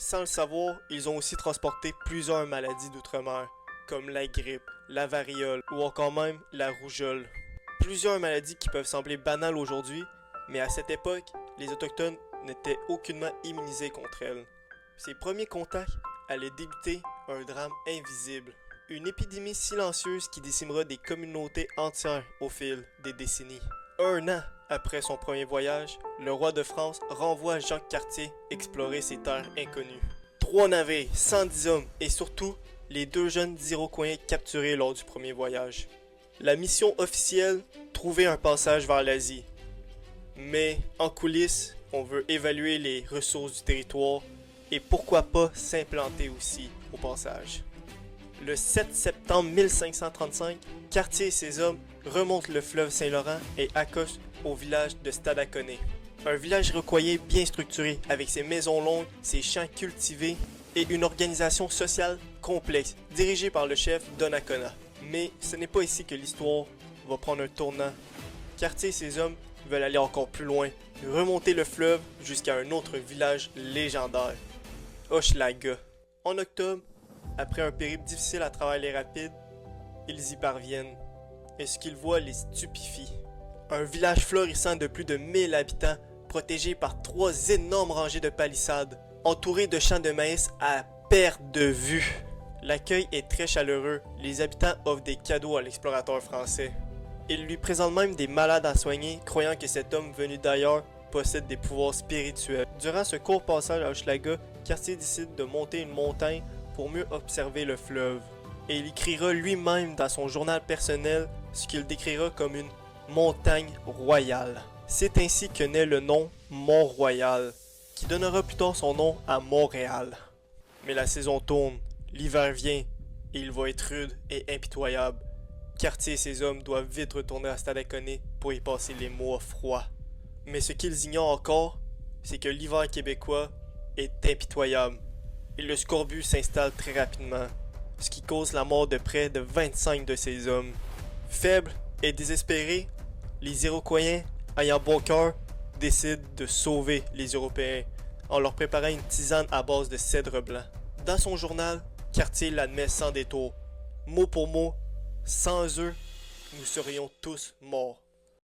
Sans le savoir, ils ont aussi transporté plusieurs maladies d'outre-mer, comme la grippe, la variole ou encore même la rougeole. Plusieurs maladies qui peuvent sembler banales aujourd'hui, mais à cette époque, les Autochtones n'étaient aucunement immunisés contre elles. Ces premiers contacts allaient débuter un drame invisible. Une épidémie silencieuse qui décimera des communautés entières au fil des décennies. Un an après son premier voyage, le roi de France renvoie Jacques Cartier explorer ces terres inconnues. 3 navires, 110 hommes et surtout les 2 jeunes Iroquois capturés lors du premier voyage. La mission officielle, trouver un passage vers l'Asie. Mais en coulisses, on veut évaluer les ressources du territoire et pourquoi pas s'implanter aussi au passage. Le 7 septembre 1535, Cartier et ses hommes remontent le fleuve Saint-Laurent et accostent au village de Stadacone. Un village iroquois bien structuré avec ses maisons longues, ses champs cultivés et une organisation sociale complexe dirigée par le chef Donnacona. Mais ce n'est pas ici que l'histoire va prendre un tournant. Cartier et ses hommes veulent aller encore plus loin, remonter le fleuve jusqu'à un autre village légendaire, Hochelaga. En octobre, après un périple difficile à travers les rapides, ils y parviennent, et ce qu'ils voient les stupéfie. Un village florissant de plus de 1000 habitants, protégé par 3 énormes rangées de palissades, entouré de champs de maïs à perte de vue. L'accueil est très chaleureux, les habitants offrent des cadeaux à l'explorateur français. Ils lui présentent même des malades à soigner, croyant que cet homme venu d'ailleurs possède des pouvoirs spirituels. Durant ce court passage à Hochelaga, Cartier décide de monter une montagne pour mieux observer le fleuve. Et il écrira lui-même dans son journal personnel ce qu'il décrira comme une montagne royale. C'est ainsi que naît le nom Mont-Royal, qui donnera plus tard son nom à Montréal. Mais la saison tourne, l'hiver vient, et il va être rude et impitoyable. Cartier et ses hommes doivent vite retourner à Stadacone pour y passer les mois froids. Mais ce qu'ils ignorent encore, c'est que l'hiver québécois est impitoyable. Et le scorbut s'installe très rapidement, ce qui cause la mort de près de 25 de ses hommes. Faibles et désespérés, les Iroquois, ayant bon cœur, décident de sauver les Européens en leur préparant une tisane à base de cèdre blanc. Dans son journal, Cartier l'admet sans détour. Mot pour mot, sans eux, nous serions tous morts.